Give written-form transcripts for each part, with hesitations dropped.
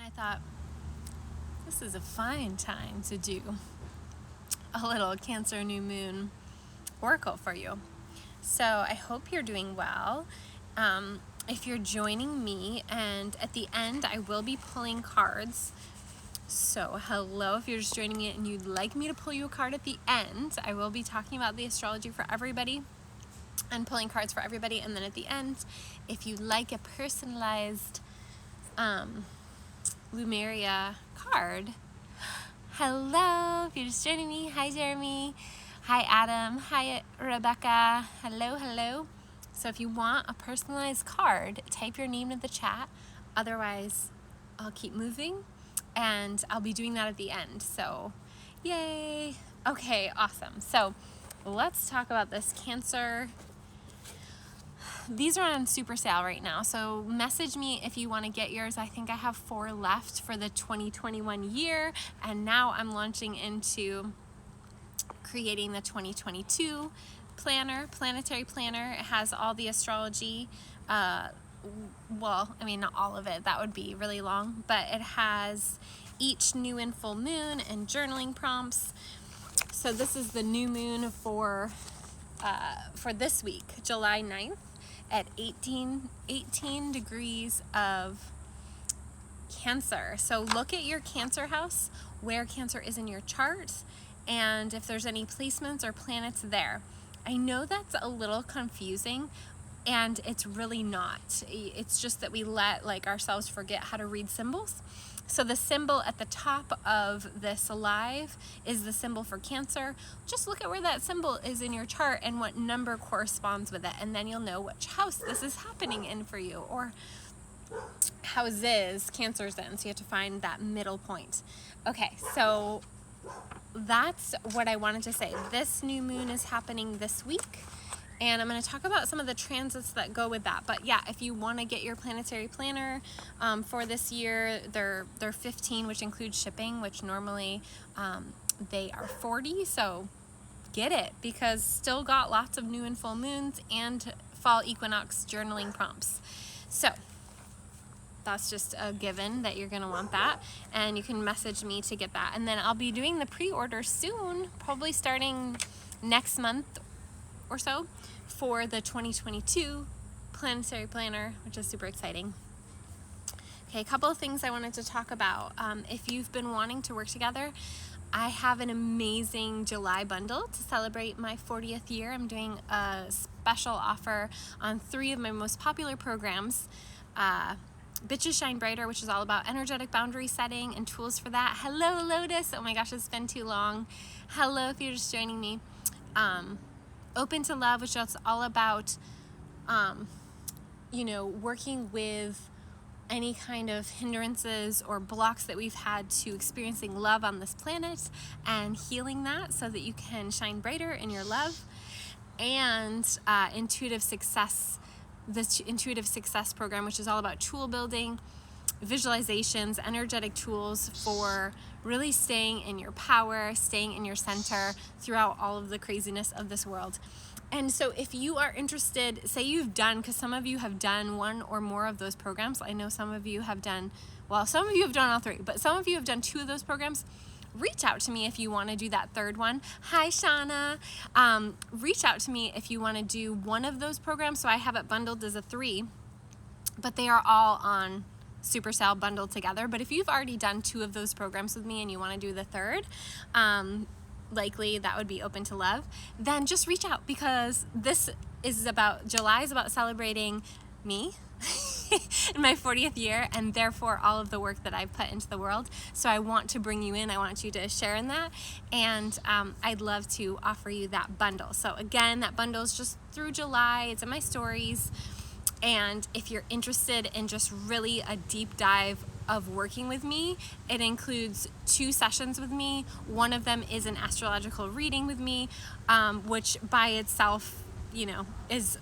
I thought this is a fine time to do a little Cancer new moon oracle for you. So I hope you're doing well. If you're joining me, and at the end I will be pulling cards. So hello, if you're just joining me and you'd like me to pull you a card at the end, I will be talking about the astrology for everybody and pulling cards for everybody. And then at the end, if you'd like a personalized Lumeria card, hello, if you're just joining me, hi Jeremy, hi Adam, hi Rebecca, hello. So if you want a personalized card, type your name in the chat. Otherwise, I'll keep moving and I'll be doing that at the end. So yay. Okay, awesome. So let's talk about this Cancer. These are on super sale right now, so message me if you want to get yours. I think I have 4 left for the 2021 year, and now I'm launching into creating the 2022 planetary planner. It has all the astrology, well, I mean, not all of it, that would be really long, but it has each new and full moon and journaling prompts. So this is the new moon for this week, July 9th. At 18 degrees of Cancer. So look at your Cancer house, where Cancer is in your chart, and if there's any placements or planets there. I know that's a little confusing, and it's really not. It's just that we let ourselves forget how to read symbols. So the symbol at the top of this live is the symbol for Cancer. Just look at where that symbol is in your chart and what number corresponds with it, and then you'll know which house this is happening in for you, or houses Cancer's in. So you have to find that middle point. Okay, so that's what I wanted to say. This new moon is happening this week, and I'm going to talk about some of the transits that go with that. But yeah, if you want to get your planetary planner for this year, they're $15, which includes shipping, which normally they are $40. So get it, because still got lots of new and full moons and fall equinox journaling prompts. So that's just a given that you're going to want that, and you can message me to get that. And then I'll be doing the pre-order soon, probably starting next month or so, for the 2022 planetary planner, which is super exciting. Okay, a couple of things I wanted to talk about. If you've been wanting to work together, I have an amazing July bundle to celebrate my 40th year. I'm doing a special offer on 3 of my most popular programs. Bitches Shine Brighter, which is all about energetic boundary setting and tools for that. Hello, Lotus. Oh my gosh, it's been too long. Hello, if you're just joining me. Open to Love, which is all about, working with any kind of hindrances or blocks that we've had to experiencing love on this planet and healing that so that you can shine brighter in your love. And Intuitive Success, the Intuitive Success program, which is all about tool building, visualizations, energetic tools for really staying in your power, staying in your center throughout all of the craziness of this world. And so if you are interested, say you've done, because some of you have done 1 or more of those programs. I know some of you have done, well, some of you have done all 3, but some of you have done 2 of those programs. Reach out to me if you want to do that 3rd one. Hi, Shauna. Reach out to me if you want to do 1 of those programs. So I have it bundled as a 3, but they are all on super sale bundled together. But if you've already done 2 of those programs with me and you want to do the 3rd, likely that would be Open to Love, then just reach out, because this is about, July is about celebrating me in my 40th year, and therefore all of the work that I've put into the world. So I want to bring you in, I want you to share in that, and I'd love to offer you that bundle. So again, that bundle is just through July, it's in my stories. And if you're interested in just really a deep dive of working with me, it includes 2 sessions with me. One of them is an astrological reading with me, which by itself, is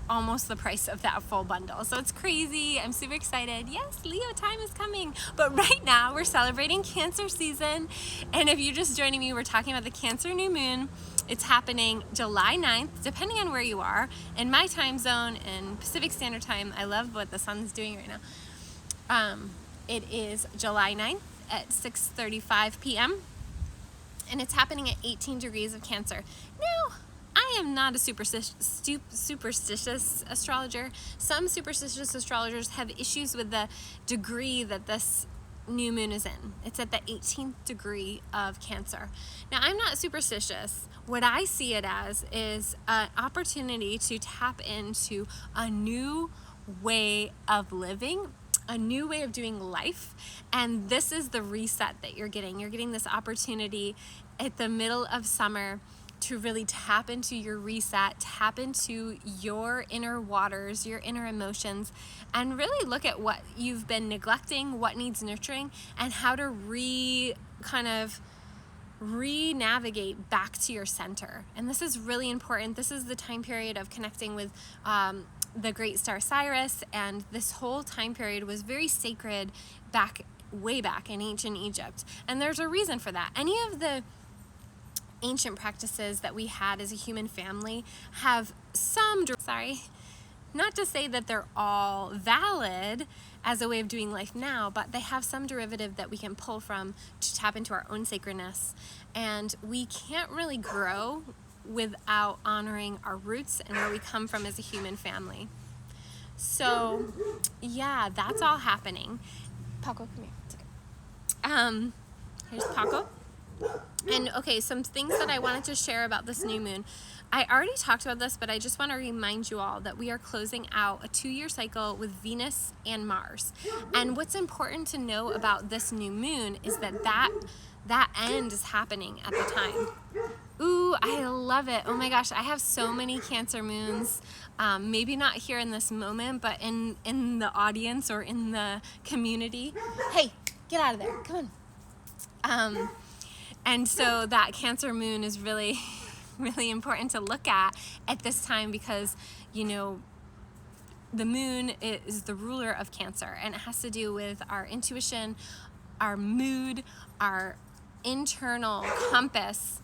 almost the price of that full bundle. So it's crazy. I'm super excited. Yes, Leo time is coming. But right now we're celebrating Cancer season. And if you're just joining me, we're talking about the Cancer new moon. It's happening July 9th, depending on where you are. In my time zone, in Pacific Standard Time, I love what the sun's doing right now. It is July 9th at 6:35 p.m. and it's happening at 18 degrees of Cancer. Now, I am not a superstitious astrologer. Some superstitious astrologers have issues with the degree that this new moon is in. It's at the 18th degree of Cancer. Now, I'm not superstitious. What I see it as is an opportunity to tap into a new way of living, a new way of doing life, and this is the reset that you're getting. You're getting this opportunity at the middle of summer to really tap into your reset, tap into your inner waters, your inner emotions, and really look at what you've been neglecting, what needs nurturing, and how to re-navigate back to your center. And this is really important. This is the time period of connecting with the great star Sirius, and this whole time period was very sacred way back in ancient Egypt. And there's a reason for that. Any of the ancient practices that we had as a human family have not to say that they're all valid as a way of doing life now, but they have some derivative that we can pull from to tap into our own sacredness. And we can't really grow without honoring our roots and where we come from as a human family. So yeah, that's all happening. Paco, come here. It's okay. Here's Paco. And okay, some things that I wanted to share about this new moon. I already talked about this, but I just want to remind you all that we are closing out a 2-year cycle with Venus and Mars. And what's important to know about this new moon is that end is happening at the time. Ooh, I love it. Oh my gosh, I have so many Cancer moons. Maybe not here in this moment, but in the audience or in the community. Hey, get out of there. Come on. And so that Cancer moon is really, really important to look at this time because, you know, the moon is the ruler of Cancer, and it has to do with our intuition, our mood, our internal compass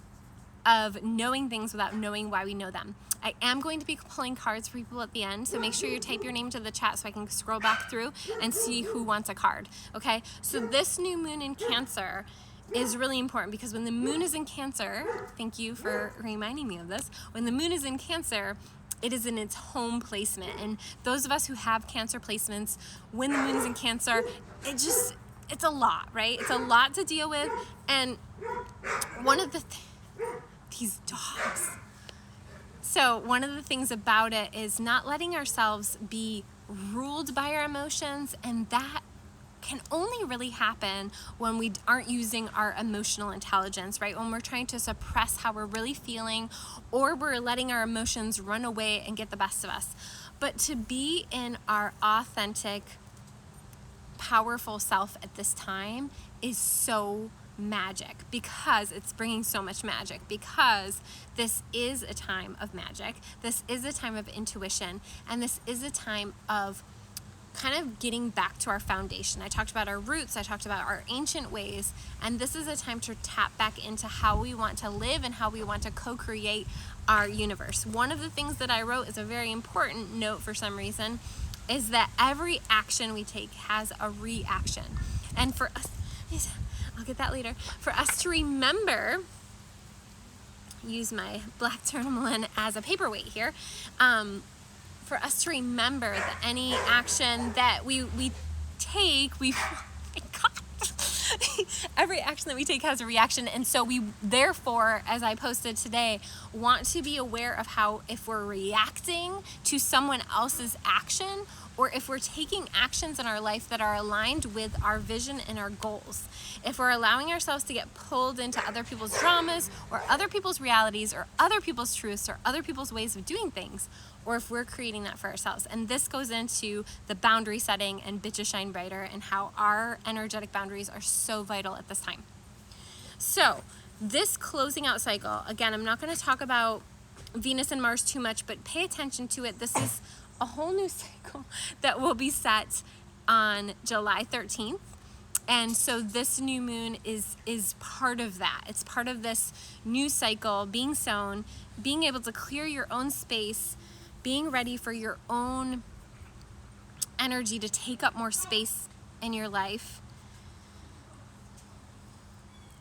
of knowing things without knowing why we know them. I am going to be pulling cards for people at the end, so make sure you type your name to the chat so I can scroll back through and see who wants a card, okay? So this new moon in Cancer is really important because when the moon is in Cancer, thank you for reminding me of this, when the moon is in Cancer, it is in its home placement. And those of us who have Cancer placements, when the moon is in Cancer, it's a lot, right? It's a lot to deal with. And one of these dogs. So one of the things about it is not letting ourselves be ruled by our emotions, and that can only really happen when we aren't using our emotional intelligence, right? When we're trying to suppress how we're really feeling, or we're letting our emotions run away and get the best of us. But to be in our authentic, powerful self at this time is so magic, because it's bringing so much magic, because this is a time of magic, this is a time of intuition, and this is a time of kind of getting back to our foundation. I talked about our roots, I talked about our ancient ways, and this is a time to tap back into how we want to live and how we want to co-create our universe. One of the things that I wrote is a very important note for some reason, is that every action we take has a reaction. And for us, I'll get that later, for us to remember, use my black tourmaline as a paperweight here, for us to remember that any action that we take, oh my God, every action that we take has a reaction. And so we therefore, as I posted today, want to be aware of how, if we're reacting to someone else's action, or if we're taking actions in our life that are aligned with our vision and our goals. If we're allowing ourselves to get pulled into other people's dramas, or other people's realities, or other people's truths, or other people's ways of doing things, or if we're creating that for ourselves. And this goes into the boundary setting and Bitches Shine Brighter, and how our energetic boundaries are so vital at this time. So this closing out cycle, again, I'm not going to talk about Venus and Mars too much, but pay attention to it. This is a whole new cycle that will be set on July 13th. And so this new moon is part of that. It's part of this new cycle being sown, being able to clear your own space, being ready for your own energy to take up more space in your life.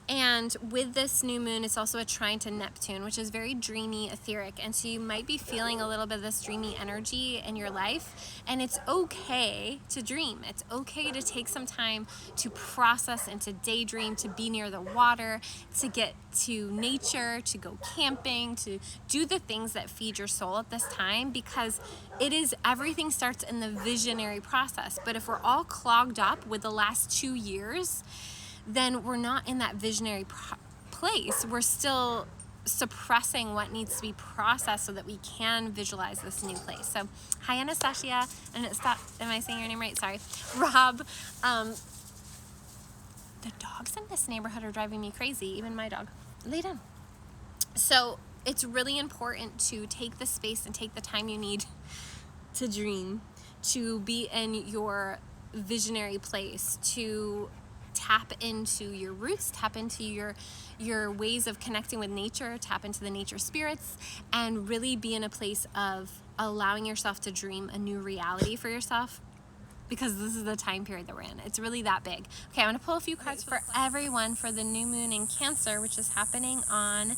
And with this new moon, it's also a trine to Neptune, which is very dreamy, etheric. And so you might be feeling a little bit of this dreamy energy in your life. And it's okay to dream. It's okay to take some time to process and to daydream, to be near the water, to get to nature, to go camping, to do the things that feed your soul at this time, because everything starts in the visionary process. But if we're all clogged up with the last 2 years, then we're not in that visionary place. We're still suppressing what needs to be processed so that we can visualize this new place. So, hi Anastasia, and am I saying your name right? Sorry. Rob, the dogs in this neighborhood are driving me crazy, even my dog. Lay down. So, it's really important to take the space and take the time you need to dream, to be in your visionary place, to tap into your roots, tap into your ways of connecting with nature, tap into the nature spirits, and really be in a place of allowing yourself to dream a new reality for yourself, because this is the time period that we're in. It's really that big. Okay, I'm going to pull a few cards for everyone for the new moon in Cancer, which is happening on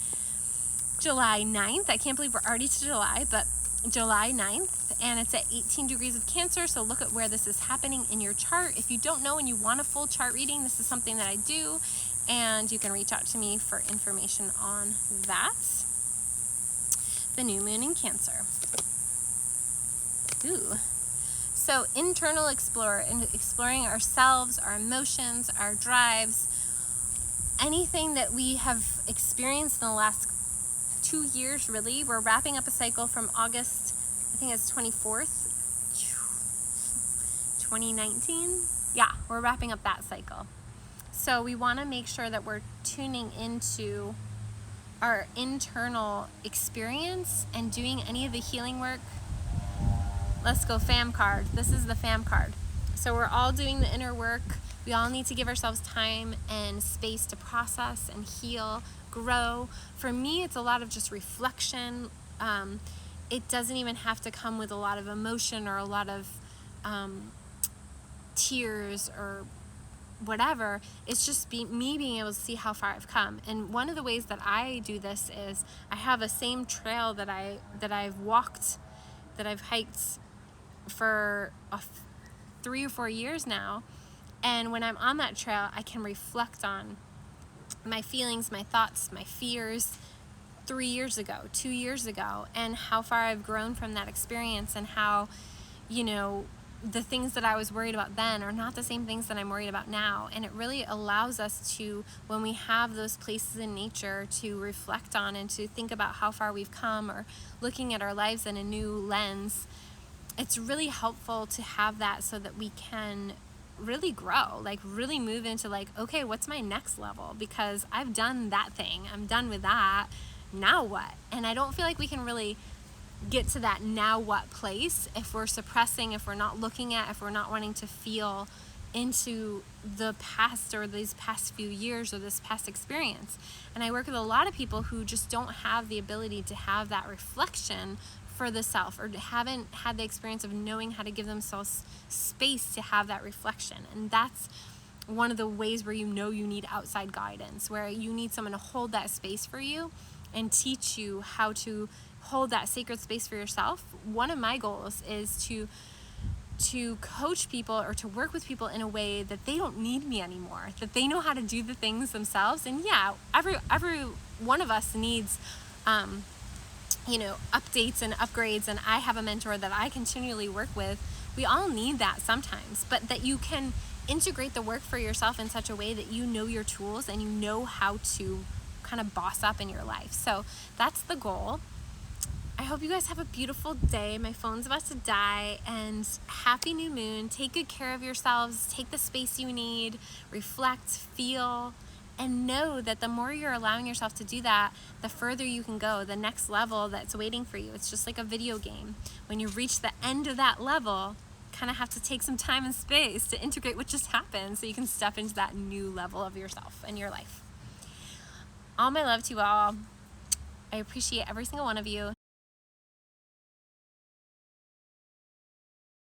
July 9th. I can't believe we're already to July, but July 9th, and it's at 18 degrees of Cancer, so look at where this is happening in your chart. If you don't know and you want a full chart reading, this is something that I do, and you can reach out to me for information on that. The new moon in Cancer. Ooh. So internal explorer, and exploring ourselves, our emotions, our drives, anything that we have experienced in the last 2 years, really. We're wrapping up a cycle from August, I think it's 24th, 2019. Yeah, we're wrapping up that cycle. So we want to make sure that we're tuning into our internal experience and doing any of the healing work. Let's go fam card. This is the fam card. So we're all doing the inner work. We all need to give ourselves time and space to process and heal, grow. For me, it's a lot of just reflection. It doesn't even have to come with a lot of emotion or a lot of tears or whatever. It's just me being able to see how far I've come. And one of the ways that I do this is I have a same trail that I've walked, that I've hiked for 3 or 4 years now. And when I'm on that trail, I can reflect on my feelings, my thoughts, my fears 3 years ago, 2 years ago, and how far I've grown from that experience, and how, the things that I was worried about then are not the same things that I'm worried about now. And it really allows us to, when we have those places in nature to reflect on and to think about how far we've come, or looking at our lives in a new lens, it's really helpful to have that so that we can really grow, really move into okay, what's my next level? Because I've done that thing. I'm done with that. Now what? And I don't feel like we can really get to that now what place if we're suppressing, if we're not looking at, if we're not wanting to feel into the past, or these past few years, or this past experience. And I work with a lot of people who just don't have the ability to have that reflection for the self, or haven't had the experience of knowing how to give themselves space to have that reflection. And that's one of the ways where you need outside guidance, where you need someone to hold that space for you and teach you how to hold that sacred space for yourself. One of my goals is to coach people, or to work with people in a way that they don't need me anymore, that they know how to do the things themselves. And yeah, every one of us needs updates and upgrades, and I have a mentor that I continually work with. We all need that sometimes, but that you can integrate the work for yourself in such a way that you know your tools and you know how to kind of boss up in your life. So that's the goal. I hope you guys have a beautiful day. My phone's about to die, and happy new moon. Take good care of yourselves. Take the space you need. Reflect, feel, and know that the more you're allowing yourself to do that, the further you can go, the next level that's waiting for you. It's just like a video game. When you reach the end of that level, kind of have to take some time and space to integrate what just happened so you can step into that new level of yourself and your life. All my love to you all. I appreciate every single one of you.